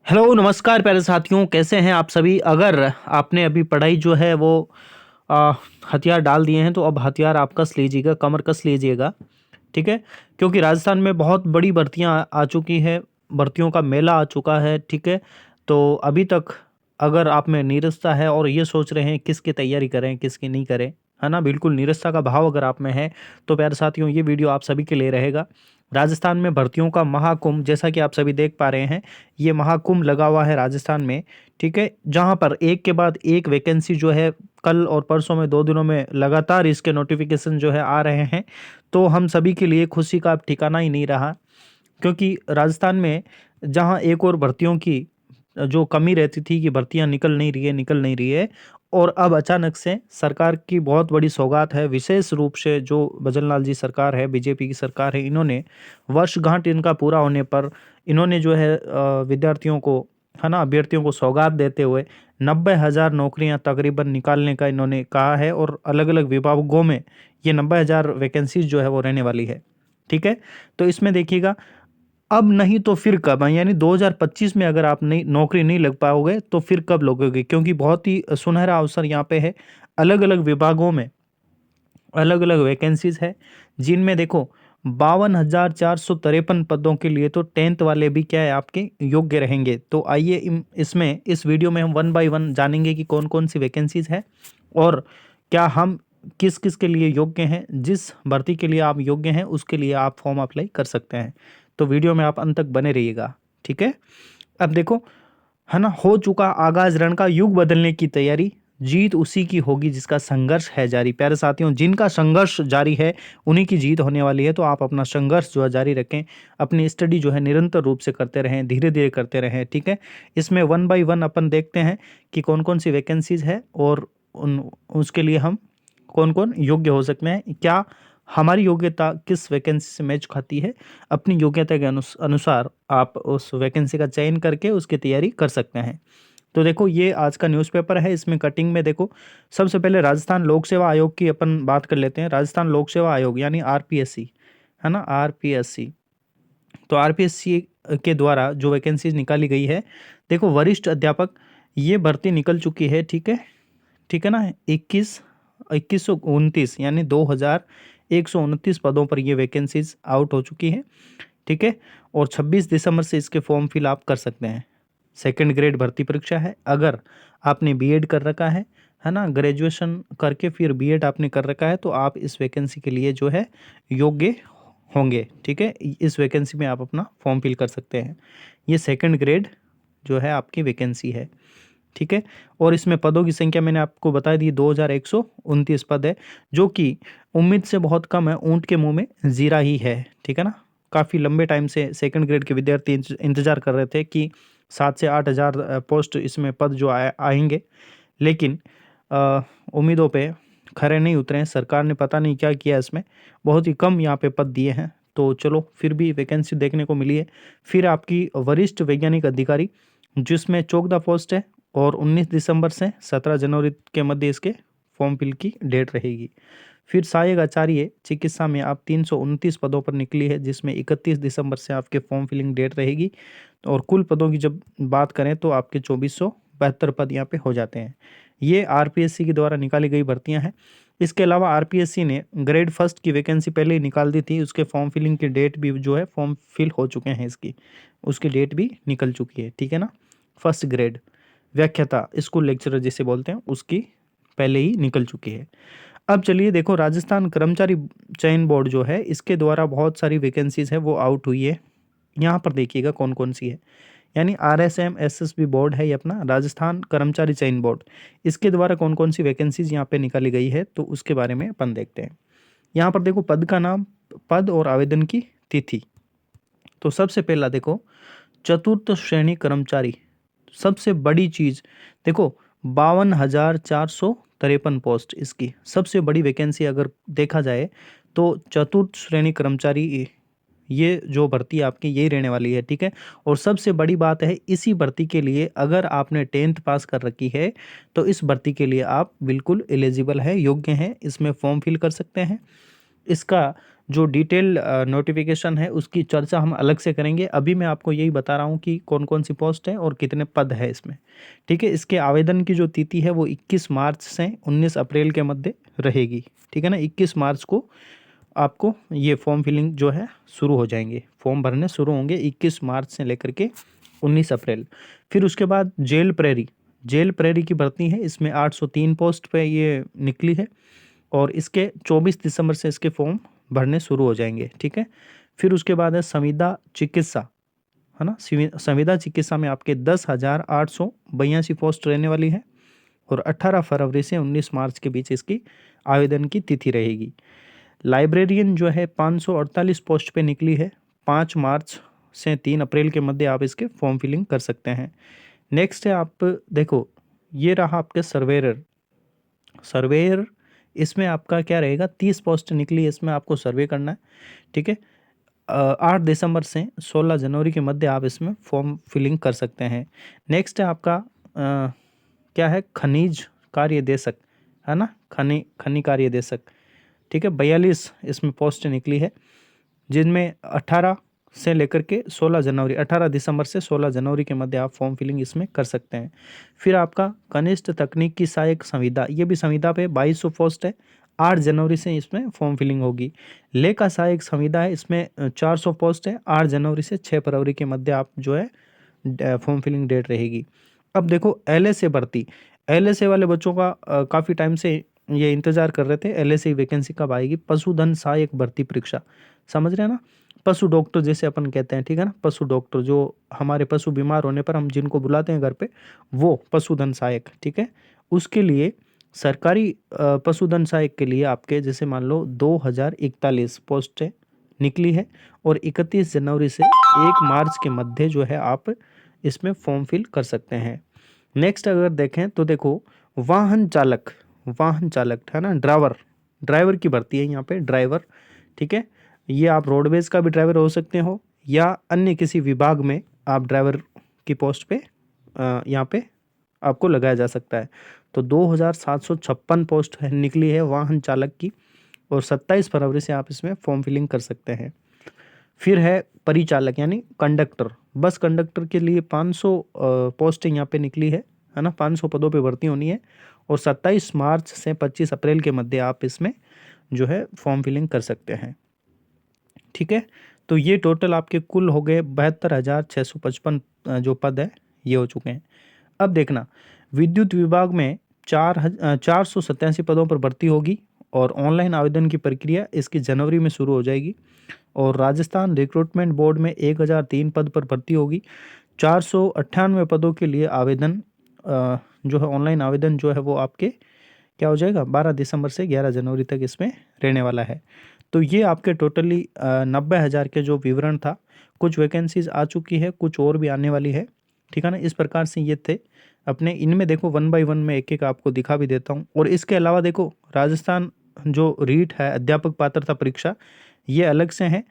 Hello नमस्कार प्यारे साथियों, कैसे हैं आप सभी। अगर आपने अभी पढ़ाई जो है वो आ, हथियार डाल दिए हैं तो अब हथियार आप कस लीजिएगा, कमर कस लीजिएगा। ठीक है, क्योंकि राजस्थान में बहुत बड़ी भर्तियां आ चुकी है, भर्तियों का मेला आ चुका है। ठीक है, तो अभी तक अगर आप में नीरसता है और ये सोच रहे हैं किसकी तैयारी करें किसकी नहीं करें, है ना, बिल्कुल नीरसता का भाव अगर आप में है तो प्यारे साथियों ये वीडियो आप सभी के लिए रहेगा। राजस्थान में भर्तियों का महाकुंभ, जैसा कि आप सभी देख पा रहे हैं, ये महाकुंभ लगा हुआ है राजस्थान में। ठीक है, जहां पर एक के बाद एक वैकेंसी जो है कल और परसों में 2 दिनों में लगातार इसके नोटिफिकेशन जो है आ रहे हैं। तो हम सभी के लिए खुशी का अब ठिकाना ही नहीं रहा, क्योंकि राजस्थान में जहां एक और भर्तियों की जो कमी रहती थी कि भर्तियां निकल नहीं रही है, और अब अचानक से सरकार की बहुत बड़ी सौगात है, विशेष रूप से जो भजनलाल जी सरकार है, बीजेपी की सरकार है, इन्होंने वर्षगांठ इनका पूरा होने पर इन्होंने जो है विद्यार्थियों को, है ना, अभ्यर्थियों को सौगात देते हुए 90,000 नौकरियां तकरीबन निकालने का इन्होंने कहा है, और अलग अलग विभागों में ये 90,000 वैकेंसीज जो है वो रहने वाली है। ठीक है, तो इसमें देखिएगा, अब नहीं तो फिर कब, यानी 2025 में अगर आप नहीं नौकरी नहीं लग पाओगे तो फिर कब लगोगे, क्योंकि बहुत ही सुनहरा अवसर यहाँ पे है। अलग अलग विभागों में अलग अलग वैकेंसीज है, जिनमें देखो 52,453 पदों के लिए तो 10th वाले भी क्या है आपके योग्य रहेंगे। तो आइए इसमें इस वीडियो में हम वन बाय वन जानेंगे कि कौन कौन सी वैकेंसीज है और क्या हम किस किस के लिए योग्य हैं। जिस भर्ती के लिए आप योग्य हैं उसके लिए आप फॉर्म अप्लाई कर सकते हैं। तो वीडियो में आप अंत तक बने रहिएगा। ठीक है, अब देखो, है ना, हो चुका आगाज रण का, युग बदलने की तैयारी, जीत उसी की होगी जिसका संघर्ष है जारी। प्यारे साथियों, जिनका संघर्ष जारी है उन्हीं की जीत होने वाली है। तो आप अपना संघर्ष जो है जारी रखें, अपनी स्टडी जो है निरंतर रूप से करते रहें, धीरे धीरे करते रहें। ठीक है, इसमें वन बाय वन अपन देखते हैं कि कौन कौन सी वैकेंसीज है और उन उसके लिए हम कौन कौन योग्य हो सकते हैं, क्या हमारी योग्यता किस वैकेंसी से मैच खाती है। अपनी योग्यता के अनुसार आप उस वैकेंसी का चयन करके उसकी तैयारी कर सकते हैं। तो देखो, ये आज का न्यूज़पेपर है, इसमें कटिंग में देखो, सबसे पहले राजस्थान लोक सेवा आयोग की अपन बात कर लेते हैं। राजस्थान लोक सेवा आयोग यानी आरपीएससी, है ना, आरपीएससी। तो आरपीएससी के द्वारा जो वैकेंसीज निकाली गई है, देखो, वरिष्ठ अध्यापक, ये भर्ती निकल चुकी है। ठीक है, ठीक है ना, 2129 यानी 2129 पदों पर ये वैकेंसीज आउट हो चुकी है। ठीक है, और 26 दिसंबर से इसके फॉर्म फिल आप कर सकते हैं। सेकंड ग्रेड भर्ती परीक्षा है। अगर आपने बीएड कर रखा है ना, ग्रेजुएशन करके फिर बीएड आपने कर रखा है, तो आप इस वैकेंसी के लिए जो है योग्य होंगे। ठीक है, इस वैकेंसी में आप अपना फॉर्म फिल कर सकते हैं। ये सेकंड ग्रेड जो है आपकी वैकेंसी है। ठीक है, और इसमें पदों की संख्या मैंने आपको बता दी, 2129 पद है, जो कि उम्मीद से बहुत कम है, ऊंट के मुंह में जीरा ही है। ठीक है ना, काफ़ी लंबे टाइम से सेकंड ग्रेड के विद्यार्थी इंतजार कर रहे थे कि 7 से 8 हज़ार पोस्ट इसमें पद जो आएंगे, लेकिन उम्मीदों पे खरे नहीं उतरे हैं। सरकार ने पता नहीं क्या किया, इसमें बहुत ही कम यहाँ पे पद दिए हैं। तो चलो, फिर भी वैकेंसी देखने को मिली है। फिर आपकी वरिष्ठ वैज्ञानिक अधिकारी, जिसमें 14 पोस्ट है, और 19 दिसंबर से 17 जनवरी के मध्य इसके फॉर्म फिल की डेट रहेगी। फिर सहायक आचार्य चिकित्सा में आप 329 पदों पर निकली है, जिसमें 31 दिसंबर से आपके फॉर्म फिलिंग डेट रहेगी। और कुल पदों की जब बात करें तो आपके 2472 पद यहाँ पे हो जाते हैं। ये आरपीएससी के द्वारा निकाली गई भर्तियां हैं। इसके अलावा आरपीएससी ने ग्रेड फर्स्ट की वैकेंसी पहले ही निकाल दी थी, उसके फॉर्म फिलिंग की डेट भी जो है, फॉर्म फिल हो चुके हैं इसकी, उसकी डेट भी निकल चुकी है। ठीक है ना, फर्स्ट ग्रेड व्याख्याता, स्कूल लेक्चरर जिसे बोलते हैं, उसकी पहले ही निकल चुकी है। अब चलिए देखो, राजस्थान कर्मचारी चयन बोर्ड जो है, इसके द्वारा बहुत सारी वैकेंसीज है वो आउट हुई है। यहाँ पर देखिएगा कौन कौन सी है, यानी आरएसएम एसएसबी बोर्ड है ये अपना, राजस्थान कर्मचारी चयन बोर्ड। इसके द्वारा कौन कौन सी वैकेंसीज यहाँ पे निकाली गई है, तो उसके बारे में अपन देखते हैं। यहाँ पर देखो, पद का नाम, पद और आवेदन की तिथि। तो सबसे पहला देखो, चतुर्थ श्रेणी कर्मचारी, सबसे बड़ी चीज देखो, 52,453 पोस्ट इसकी सबसे बड़ी वैकेंसी अगर देखा जाए तो चतुर्थ श्रेणी कर्मचारी, ये जो भर्ती आपकी यही रहने वाली है। ठीक है, और सबसे बड़ी बात है, इसी भर्ती के लिए अगर आपने 10th पास कर रखी है तो इस भर्ती के लिए आप बिल्कुल एलिजिबल है, योग्य हैं, इसमें फॉर्म फिल कर सकते हैं। इसका जो डिटेल नोटिफिकेशन है उसकी चर्चा हम अलग से करेंगे। अभी मैं आपको यही बता रहा हूँ कि कौन कौन सी पोस्ट है और कितने पद है इसमें, ठीक है। इसके आवेदन की जो तिथि है वो 21 मार्च से 19 अप्रैल के मध्य रहेगी, ठीक है ना। 21 मार्च को आपको ये फॉर्म फिलिंग जो है शुरू हो जाएंगे, फॉर्म भरने शुरू होंगे 21 मार्च से लेकर के 19 अप्रैल। फिर उसके बाद जेल प्रेरी की भर्ती है, इसमें 803 पोस्ट पे ये निकली है और इसके 24 दिसंबर से इसके फॉर्म भरने शुरू हो जाएंगे, ठीक है। फिर उसके बाद है संविदा चिकित्सा, है ना। संविदा चिकित्सा में आपके 10,882 पोस्ट रहने वाली है और 18 फरवरी से 19 मार्च के बीच इसकी आवेदन की तिथि रहेगी। लाइब्रेरियन जो है 548 पोस्ट पे निकली है, 5 मार्च से 3 अप्रैल के मध्य आप इसके फॉर्म फिलिंग कर सकते हैं। नेक्स्ट है, आप देखो ये रहा आपके सर्वेयर, इसमें आपका क्या रहेगा, 30 पोस्ट निकली है, इसमें आपको सर्वे करना है, ठीक है। 8 दिसंबर से 16 जनवरी के मध्य आप इसमें फॉर्म फिलिंग कर सकते हैं। नेक्स्ट है आपका क्या है, खनिज कार्यदेशक, है ना, खनि कार्यदेशक, ठीक है। 42 इसमें पोस्ट निकली है, जिनमें 18 से लेकर के 18 दिसंबर से 16 जनवरी के मध्य आप फॉर्म फिलिंग इसमें कर सकते हैं। फिर आपका कनिष्ठ तकनीकी सहायक संविदा, ये भी संविदा पे 2200 पोस्ट है, 8 जनवरी से इसमें फॉर्म फिलिंग होगी। लेखा सहायक संविदा है, इसमें 400 पोस्ट है, 8 जनवरी से 6 फरवरी के मध्य आप जो है फॉर्म फिलिंग डेट रहेगी। अब देखो LSA भर्ती, LSA वाले बच्चों का काफ़ी टाइम से ये इंतजार कर रहे थे LSA वैकेंसी कब आएगी। पशुधन सहायक भर्ती परीक्षा, समझ रहे हैं ना, पशु डॉक्टर जैसे अपन कहते हैं, ठीक है ना, पशु डॉक्टर, जो हमारे पशु बीमार होने पर हम जिनको बुलाते हैं घर पे, वो पशुधन सहायक, ठीक है। उसके लिए सरकारी पशुधन सहायक के लिए आपके जैसे मान लो 2041 पोस्टें निकली है और 31 जनवरी से 1 मार्च के मध्य जो है आप इसमें फॉर्म फिल कर सकते हैं। नेक्स्ट अगर देखें तो देखो वाहन चालक है ना, ड्राइवर की भर्ती है यहाँ पे, ड्राइवर, ठीक है। ये आप रोडवेज का भी ड्राइवर हो सकते हो या अन्य किसी विभाग में आप ड्राइवर की पोस्ट पे यहाँ पे आपको लगाया जा सकता है। तो 2756 पोस्ट निकली है वाहन चालक की और 27 फरवरी से आप इसमें फॉर्म फिलिंग कर सकते हैं। फिर है परिचालक यानी कंडक्टर, बस कंडक्टर के लिए 500 पोस्टें यहाँ पे निकली है ना, 500 पदों पे भर्ती होनी है और 27 मार्च से 25 अप्रैल के मध्य आप इसमें जो है फॉर्म फिलिंग कर सकते हैं, ठीक है। तो ये टोटल आपके कुल हो गए 72,655 जो पद है ये हो चुके हैं। अब देखना, विद्युत विभाग में 487 पदों पर भर्ती होगी और ऑनलाइन आवेदन की प्रक्रिया इसकी जनवरी में शुरू हो जाएगी। और राजस्थान रिक्रूटमेंट बोर्ड में 1003 पद पर भर्ती होगी। 498 पदों के लिए आवेदन जो है ऑनलाइन आवेदन जो है वो आपके क्या हो जाएगा, 12 दिसंबर से 11 जनवरी तक इसमें रहने वाला है। तो ये आपके टोटली 90,000 के जो विवरण था, कुछ वैकेंसीज आ चुकी है, कुछ और भी आने वाली है, ठीक है ना। इस प्रकार से ये थे अपने, इनमें देखो 1 बाय 1 में एक एक आपको दिखा भी देता हूँ। और इसके अलावा देखो राजस्थान जो रीट है अध्यापक पात्रता परीक्षा, ये अलग से है,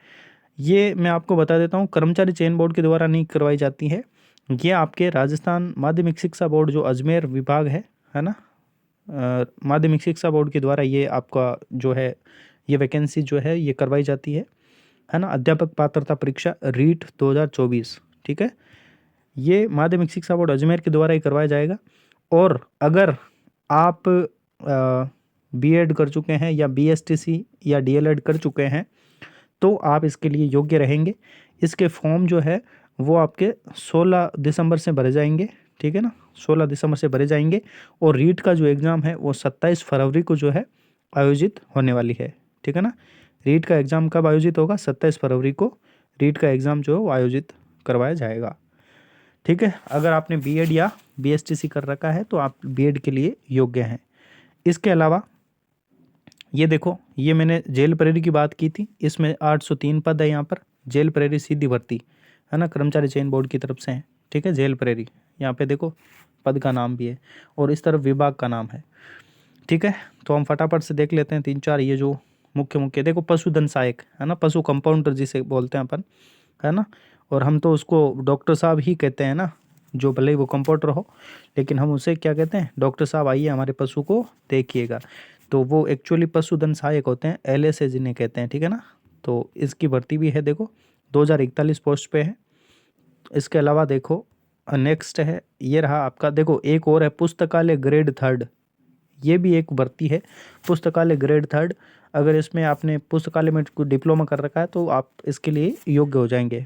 ये मैं आपको बता देता हूँ, कर्मचारी चयन बोर्ड के द्वारा नहीं करवाई जाती है। ये आपके राजस्थान माध्यमिक शिक्षा बोर्ड जो अजमेर विभाग है ना, माध्यमिक शिक्षा बोर्ड के द्वारा ये आपका जो है ये वैकेंसी जो है ये करवाई जाती है ना, अध्यापक पात्रता परीक्षा रीट 2024, ठीक है। ये माध्यमिक शिक्षा बोर्ड अजमेर के द्वारा ही करवाया जाएगा। और अगर आप बीएड कर चुके हैं या बीएसटीसी या डीएलएड कर चुके हैं तो आप इसके लिए योग्य रहेंगे। इसके फॉर्म जो है वो आपके 16 दिसंबर से भरे जाएंगे, ठीक है ना, 16 दिसंबर से भरे जाएंगे। और रीट का जो एग्ज़ाम है वो 27 फरवरी को जो है आयोजित होने वाली है, ठीक है ना। रीट का एग्ज़ाम कब आयोजित होगा, 27 फरवरी को रीट का एग्ज़ाम जो है वो आयोजित करवाया जाएगा, ठीक है। अगर आपने बीएड या बीएसटीसी कर रखा है तो आप बीएड के लिए योग्य हैं। इसके अलावा ये देखो, ये मैंने जेल प्रेरी की बात की थी, इसमें 803 पद है यहाँ पर, जेल प्रेरी सीधी भर्ती है ना, कर्मचारी चयन बोर्ड की तरफ से है, ठीक है। जेल प्रेरी यहाँ पे देखो पद का नाम भी है और इस तरफ विभाग का नाम है, ठीक है। तो हम फटाफट से देख लेते हैं 3-4 ये जो मुख्य देखो, पशुधन सहायक है ना, पशु कंपाउंडर जिसे बोलते हैं अपन, है ना। और हम तो उसको डॉक्टर साहब ही कहते हैं ना, जो भले ही वो कंपाउंडर हो, लेकिन हम उसे क्या कहते हैं, डॉक्टर साहब आइए हमारे पशु को देखिएगा। तो वो एक्चुअली पशुधन सहायक होते हैं, LSA जिन्हें कहते हैं, ठीक है ना। तो इसकी भर्ती भी है, देखो 2041 पोस्ट पे है। इसके अलावा देखो नेक्स्ट है, ये रहा आपका, देखो एक और है पुस्तकालय ग्रेड 3, ये भी एक भर्ती है, पुस्तकालय ग्रेड 3। अगर इसमें आपने पुस्तकालय में डिप्लोमा कर रखा है तो आप इसके लिए योग्य हो जाएंगे।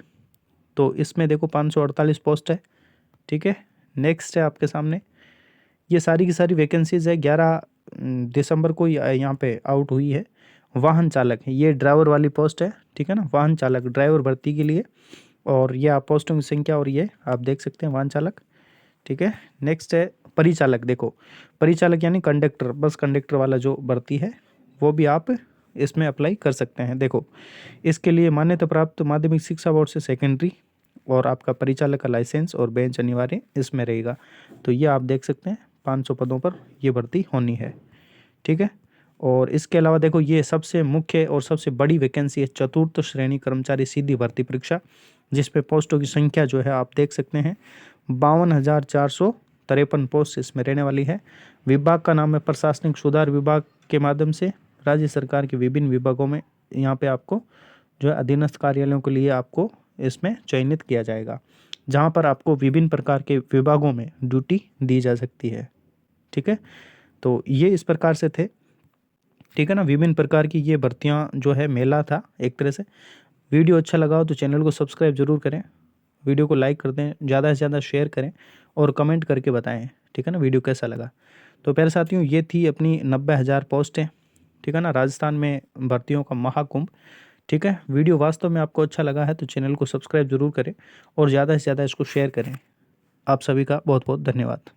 तो इसमें देखो 548 पोस्ट है, ठीक है। नेक्स्ट है आपके सामने, ये सारी की सारी वैकेंसीज है, 11 दिसंबर को यहाँ पे आउट हुई है। वाहन चालक है, ये ड्राइवर वाली पोस्ट है, ठीक है ना, वाहन चालक ड्राइवर भर्ती के लिए। और ये आप पोस्टों की संख्या और ये आप देख सकते हैं, वाहन चालक, ठीक है। नेक्स्ट है परिचालक, देखो परिचालक यानी कंडक्टर, बस कंडक्टर वाला जो भर्ती है वो भी आप इसमें अप्लाई कर सकते हैं। देखो इसके लिए मान्यता प्राप्त माध्यमिक शिक्षा बोर्ड से सेकेंडरी और आपका परिचालक का लाइसेंस और बेंच अनिवार्य इसमें रहेगा। तो ये आप देख सकते हैं 500 पदों पर ये भर्ती होनी है, ठीक है। और इसके अलावा देखो ये सबसे मुख्य और सबसे बड़ी वैकेंसी है चतुर्थ श्रेणी कर्मचारी सीधी भर्ती परीक्षा, जिसपे पोस्टों की संख्या जो है आप देख सकते हैं 52,453 पोस्ट इसमें रहने वाली है। विभाग का नाम है प्रशासनिक सुधार विभाग के माध्यम से राज्य सरकार के विभिन्न विभागों में यहाँ पे आपको जो है अधीनस्थ कार्यालयों के लिए आपको इसमें चयनित किया जाएगा, जहाँ पर आपको विभिन्न प्रकार के विभागों में ड्यूटी दी जा सकती है, ठीक है। तो ये इस प्रकार से थे, ठीक है ना, विभिन्न प्रकार की ये भर्तियाँ जो है मेला था एक तरह से। वीडियो अच्छा लगा हो तो चैनल को सब्सक्राइब जरूर करें, वीडियो को लाइक कर दें, ज़्यादा से ज़्यादा शेयर करें और कमेंट करके बताएं, ठीक है ना, वीडियो कैसा लगा। तो प्यारे साथियों ये थी अपनी 90,000 पोस्टें, ठीक है ना, राजस्थान में भर्तियों का महाकुंभ, ठीक है। वीडियो वास्तव में आपको अच्छा लगा है तो चैनल को सब्सक्राइब जरूर करें और ज़्यादा से ज़्यादा इसको शेयर करें। आप सभी का बहुत बहुत धन्यवाद।